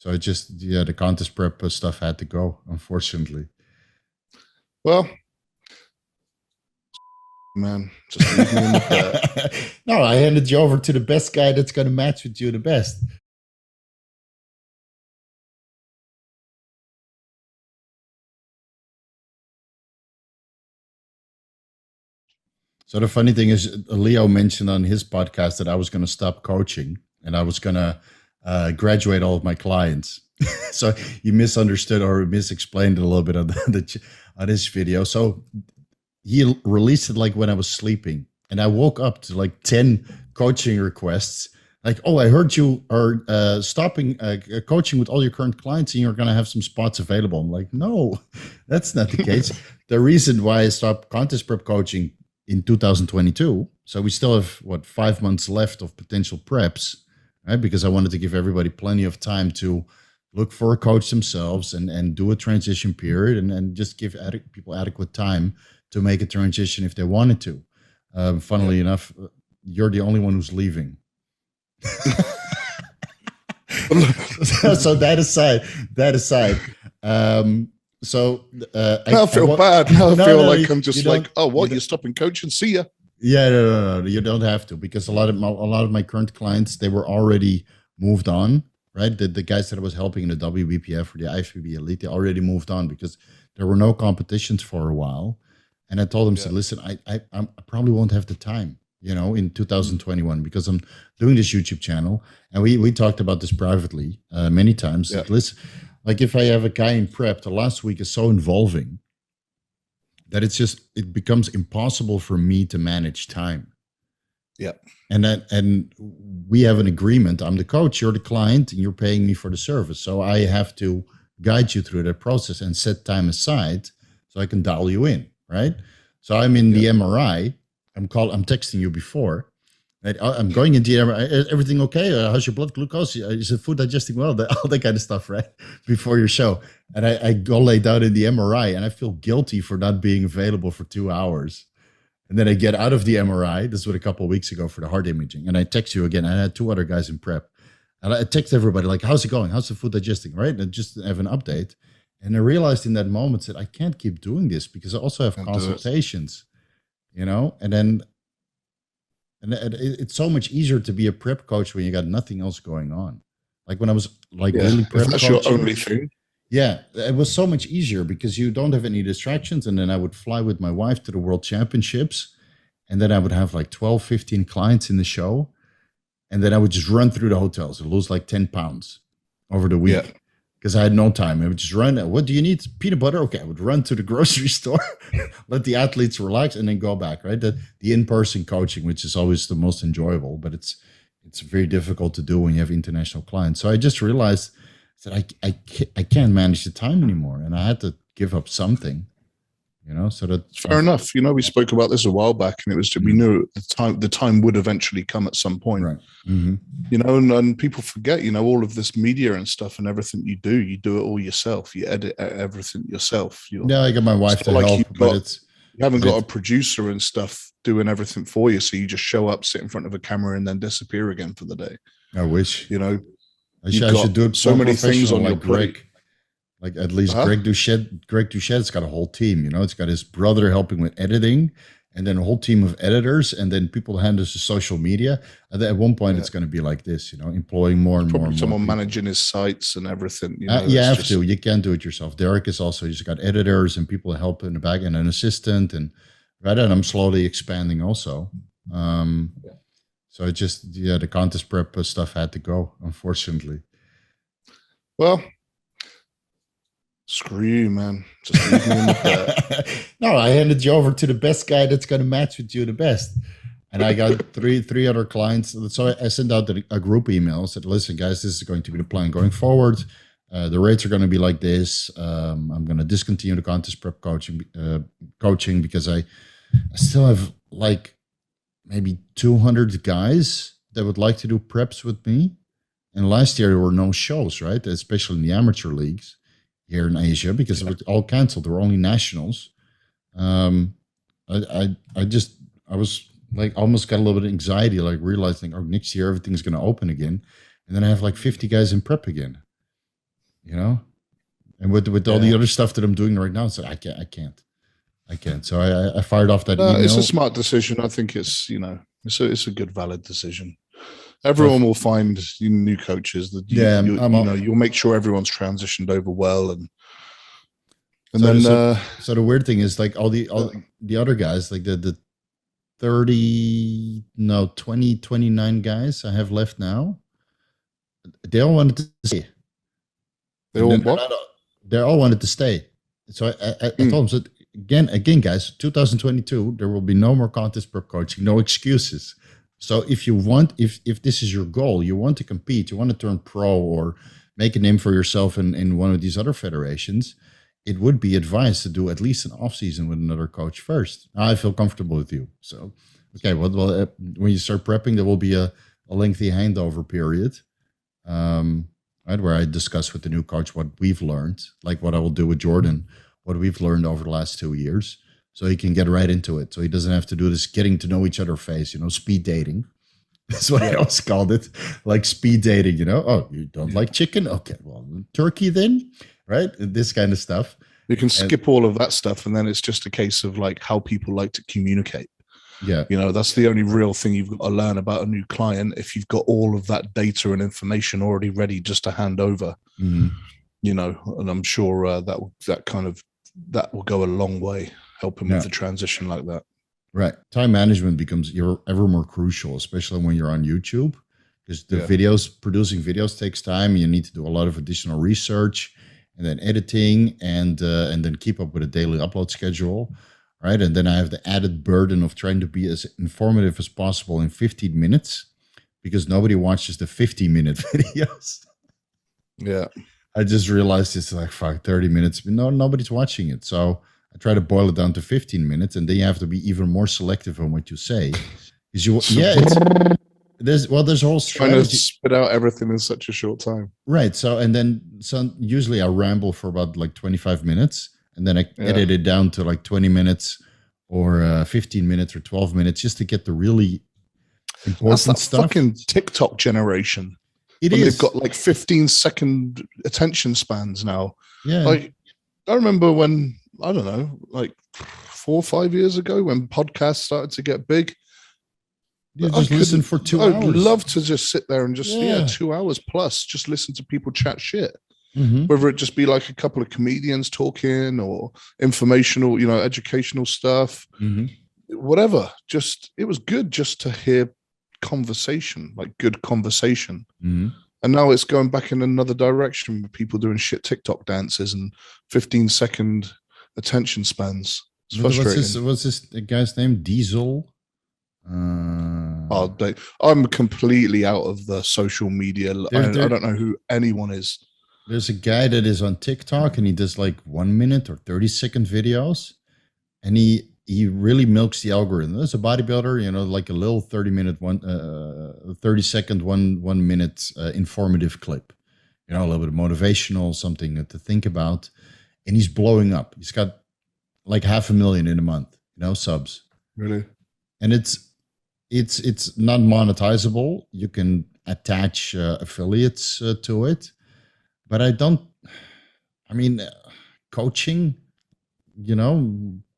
So it just, yeah, the contest prep stuff had to go, unfortunately. Well, man, just leave me in the dirt. No, I handed you over to the best guy that's going to match with you the best. So the funny thing is, Leo mentioned on his podcast that I was going to stop coaching and I was going to graduate all of my clients. So he misunderstood or misexplained it a little bit on on this video. So he released it like when I was sleeping, and I woke up to like 10 coaching requests. Like, oh, I heard you are stopping coaching with all your current clients and you're going to have some spots available. I'm like, no, that's not the case. The reason why I stopped contest prep coaching in 2022, so we still have, what, 5 months left of potential preps, right? Because I wanted to give everybody plenty of time to look for a coach themselves and do a transition period and just give people adequate time to make a transition if they wanted to. Funnily enough, you're the only one who's leaving. So that aside. So I feel bad. Now I feel like I'm just like, oh, what? You're stopping coaching? See ya. Yeah, no, you don't have to, because a lot of my current clients, they were already moved on, right? The guys that I was helping in the WBPF or the IFBB Elite, they already moved on because there were no competitions for a while. And I told them, said, listen, I probably won't have the time, in 2021, because I'm doing this YouTube channel. And we talked about this privately many times. Yeah. Listen, like if I have a guy in prep, the last week is so involving that it becomes impossible for me to manage time. Yeah. And we have an agreement. I'm the coach, you're the client, and you're paying me for the service. So I have to guide you through that process and set time aside so I can dial you in, right? So I'm in the MRI. I'm texting you before. Right? I'm going into the MRI. Everything okay? How's your blood glucose? Is the food digesting well? All that kind of stuff, right? Before your show. And I go lay down in the MRI and I feel guilty for not being available for 2 hours. And then I get out of the MRI. This was a couple of weeks ago for the heart imaging. And I text you again. I had 2 other guys in prep. And I text everybody like, how's it going? How's the food digesting, right? And just have an update. And I realized in that moment that I can't keep doing this because I also have consultations, and it's so much easier to be a prep coach when you got nothing else going on. Like when I was really prep that's coaching, your only thing. Yeah, it was so much easier because you don't have any distractions. And then I would fly with my wife to the World Championships. And then I would have like 12, 15 clients in the show. And then I would just run through the hotels and lose like 10 pounds over the week because I had no time. I would just run. What do you need? Peanut butter? Okay, I would run to the grocery store, let the athletes relax, and then go back, right? The in-person coaching, which is always the most enjoyable, but it's very difficult to do when you have international clients. So I just realized that I can't manage the time anymore, and I had to give up something. So that's fair enough. We spoke about this a while back, and it was we knew the time would eventually come at some point, right? And people forget, all of this media and stuff and everything you do it all yourself. You edit everything yourself. I got my wife to help, but you haven't got a producer and stuff doing everything for you. So you just show up, sit in front of a camera, and then disappear again for the day. I wish, I should do it. So many things on your plate. Like at least Greg Duchette's got a whole team, It's got his brother helping with editing and then a whole team of editors and then people handle the social media. And then at one point it's going to be like this, employing more and more. Someone managing his sites and everything. You have to. You can't do it yourself. Derek is also, he's got editors and people help in the back and an assistant. And I'm slowly expanding also. So it just, the contest prep stuff had to go, unfortunately. Well, screw you, man. Just leave me in the dirt. No, I handed you over to the best guy that's going to match with you the best. And I got three other clients. So I sent out a group email, said, listen, guys, this is going to be the plan going forward. The rates are going to be like this. I'm going to discontinue the contest prep coaching because I still have like maybe 200 guys that would like to do preps with me. And last year there were no shows, right? Especially in the amateur leagues here in Asia, because it was all canceled. There were only nationals. I was like almost got a little bit of anxiety, like realizing, oh, next year everything's going to open again. And then I have like 50 guys in prep again. you know. And with all the other stuff that I'm doing right now, so I can't. So I fired off that email. It's a smart decision. I think it's it's a good, valid decision. Everyone will find new coaches that you'll make sure everyone's transitioned over well, and then so the weird thing is like all the other guys, like the 29 guys I have left now, they all wanted to stay. They all wanted to stay. So I told them, so again, guys, 2022, there will be no more contest prep coaching, no excuses. So if you want, if this is your goal, you want to compete, you want to turn pro or make a name for yourself in one of these other federations, it would be advised to do at least an off season with another coach first. I feel comfortable with you. So, okay, well when you start prepping, there will be a lengthy handover period, right, where I discuss with the new coach what we've learned, like what I will do with Jordan, what we've learned over the last 2 years, so he can get right into it. So he doesn't have to do this getting to know each other phase, speed dating. That's what I always called it, like speed dating, Oh, you don't like chicken? Okay, well, turkey then, right? This kind of stuff. You can skip all of that stuff, and then it's just a case of like how people like to communicate. Yeah. That's the only real thing you've got to learn about a new client. If you've got all of that data and information already ready just to hand over, and I'm sure that will go a long way helping with the transition like that. Right. Time management becomes ever more crucial, especially when you're on YouTube, because producing videos takes time. You need to do a lot of additional research and then editing and then keep up with a daily upload schedule. Right. And then I have the added burden of trying to be as informative as possible in 15 minutes because nobody watches the 50-minute videos. Yeah. I just realized it's like 30 minutes. No, nobody's watching it. So I try to boil it down to 15 minutes, and then you have to be even more selective on what you say. There's a whole strategy. Trying to spit out everything in such a short time. Right. So, and then usually I ramble for about like 25 minutes, and then I edit it down to like 20 minutes or 15 minutes or 12 minutes just to get the really important stuff. Fucking TikTok generation. They've got like 15-second attention spans now. Yeah. Like, I remember when, I don't know, like 4 or 5 years ago when podcasts started to get big. You just listen for 2 hours. I'd love to just sit there and just 2 hours plus just listen to people chat shit. Mm-hmm. Whether it just be like a couple of comedians talking or informational, educational stuff, whatever. Just, it was good just to hear conversation, like good conversation. Mm-hmm. And now it's going back in another direction with people doing shit TikTok dances and 15-second attention spans. It's frustrating. What's this guy's name? Diesel? I'm completely out of the social media. I don't know who anyone is. There's a guy that is on TikTok and he does like 1 minute or 30-second videos, and he really milks the algorithm. There's a bodybuilder, like a little 30-second, 1 minute informative clip, a little bit of motivational, something to think about, and he's blowing up. He's got like 500,000 in a month, subs. Really? And it's not monetizable. You can attach affiliates to it. But coaching,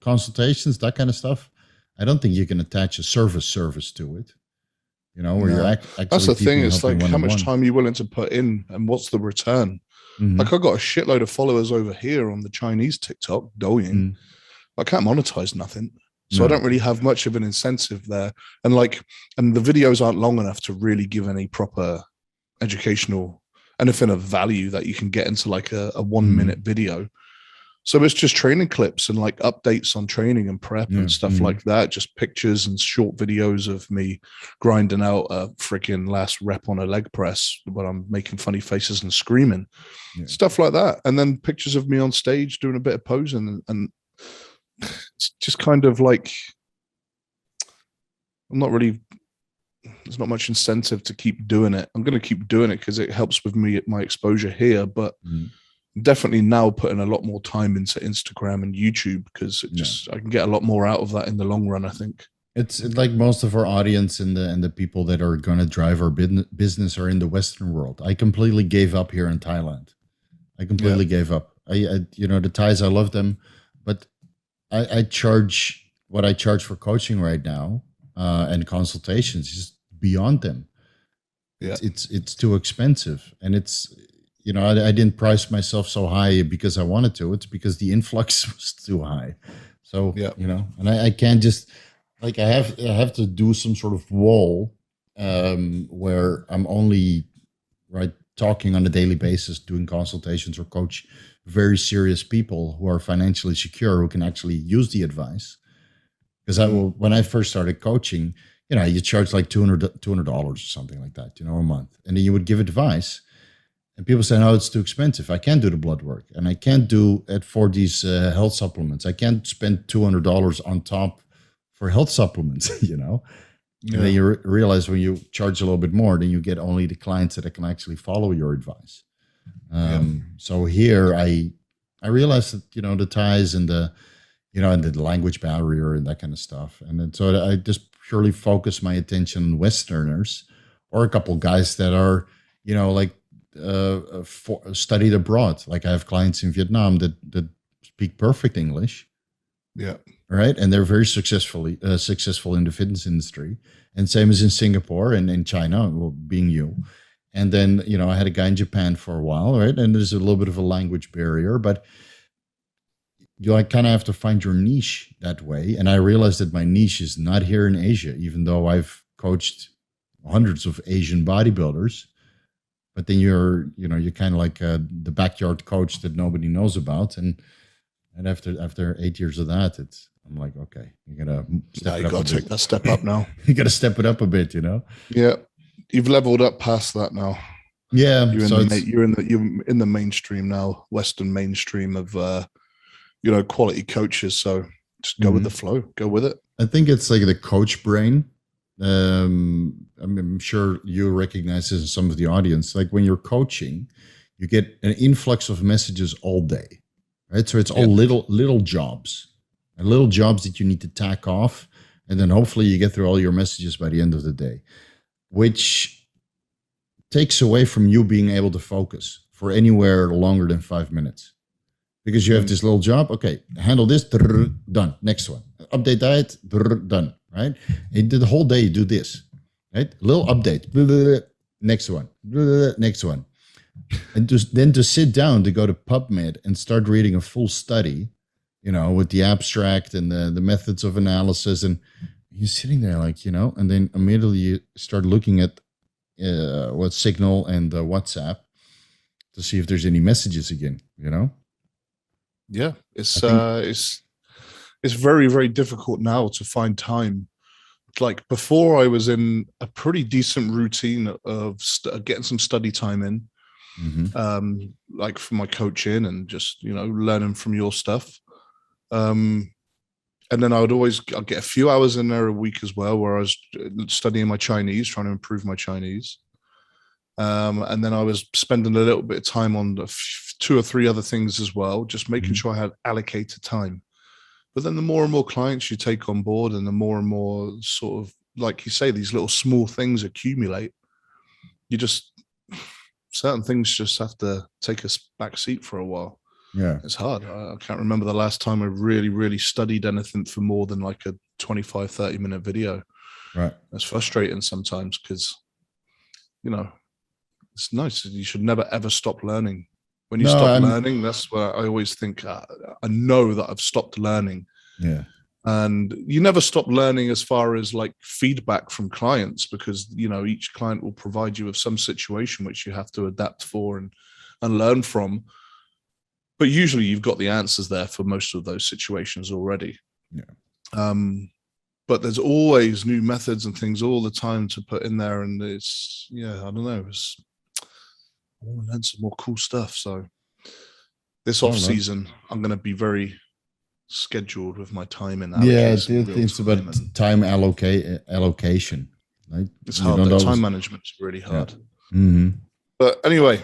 consultations, that kind of stuff, I don't think you can attach a service to it, where you're actually. That's the thing. It's like how much time are you willing to put in and what's the return? Mm-hmm. Like I got a shitload of followers over here on the Chinese TikTok, Douyin. I can't monetize nothing. So I don't really have much of an incentive there. And the videos aren't long enough to really give any proper educational anything of value that you can get into like a 1 minute video. So it's just training clips and like updates on training and prep and stuff like that. Just pictures and short videos of me grinding out a freaking last rep on a leg press when I'm making funny faces and screaming, stuff like that. And then pictures of me on stage doing a bit of posing and it's just kind of like, there's not much incentive to keep doing it. I'm going to keep doing it because it helps with my exposure here, but definitely now putting a lot more time into Instagram and YouTube because I can get a lot more out of that in the long run, I think. It's like most of our audience and the people that are going to drive our business are in the Western world. I completely gave up here in Thailand. I completely gave up. I the ties, I love them, but I charge what I charge for coaching right now and consultations is beyond them. Yeah, it's too expensive, and it's I didn't price myself so high because I wanted to. It's because the influx was too high. So and I can't just like I have to do some sort of wall where I'm only talking on a daily basis, doing consultations or coach very serious people who are financially secure, who can actually use the advice. Because when I first started coaching, you charge like $200 or something like that, a month, and then you would give advice, and people say, "No, it's too expensive. I can't do the blood work, and I can't do it for these health supplements. I can't spend $200 on top for health supplements." And then you realize when you charge a little bit more, then you get only the clients that can actually follow your advice. So here I realized that the ties and the and the language barrier and that kind of stuff, and then so I just purely focus my attention on Westerners or a couple guys that are studied abroad. Like I have clients in Vietnam that speak perfect English. Yeah. Right. And they're very successful in the fitness industry. And same as in Singapore and in China, well, being you. And then, I had a guy in Japan for a while, right? And there's a little bit of a language barrier, but you kind of have to find your niche that way. And I realized that my niche is not here in Asia, even though I've coached hundreds of Asian bodybuilders. But then you're kind of like the backyard coach that nobody knows about. And after 8 years of that, I'm like, okay, you gotta take that step up now. You gotta step it up a bit, Yeah, you've leveled up past that now. Yeah, you're in the mainstream now, Western mainstream of quality coaches. So just go with the flow, go with it. I think it's like the coach brain. I'm sure you recognize this in some of the audience. Like when you're coaching, you get an influx of messages all day. Right, so it's all little jobs, and little jobs that you need to tack off, and then hopefully you get through all your messages by the end of the day, which takes away from you being able to focus for anywhere longer than 5 minutes, because you have this little job. Okay, handle this, done. Next one, update diet, done. Right, and the whole day you do this. Right, little update, next one, next one. And then to sit down to go to PubMed and start reading a full study, with the abstract and the methods of analysis, and you're sitting there like, and then immediately you start looking at what Signal and WhatsApp to see if there's any messages again, Yeah, it's very, very difficult now to find time. Like before, I was in a pretty decent routine of getting some study time in. Like for my coaching and just learning from your stuff, and then I'd get a few hours in there a week as well where I was studying my Chinese, trying to improve my Chinese, and then I was spending a little bit of time on 2 or 3 other things as well, just making sure I had allocated time. But then the more and more clients you take on board, and the more and more sort of, like you say, these little small things accumulate, certain things just have to take a back seat for a while. Yeah, it's hard. I can't remember the last time I really, really studied anything for more than like a 25, 30-minute video. Right. It's frustrating sometimes because, it's nice. You should never, ever stop learning. When you stop learning, that's where I always think, I know that I've stopped learning. Yeah. And you never stop learning as far as like feedback from clients, because, each client will provide you with some situation which you have to adapt for and learn from. But usually you've got the answers there for most of those situations already. Yeah. But there's always new methods and things all the time to put in there. And it's, I don't know. I want to learn some more cool stuff. So this off season, I'm going to be very scheduled with my time and it's about time allocation. Right? It's hard. Time management is really hard. Yeah. But anyway,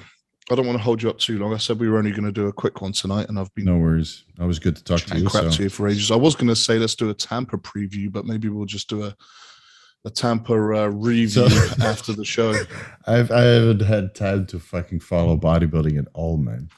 I don't want to hold you up too long. I said we were only going to do a quick one tonight, and I've been no worries. That was good to talk to you. To you for ages. I was going to say let's do a Tampa preview, but maybe we'll just do a Tampa review after the show. I haven't had time to fucking follow bodybuilding at all, man.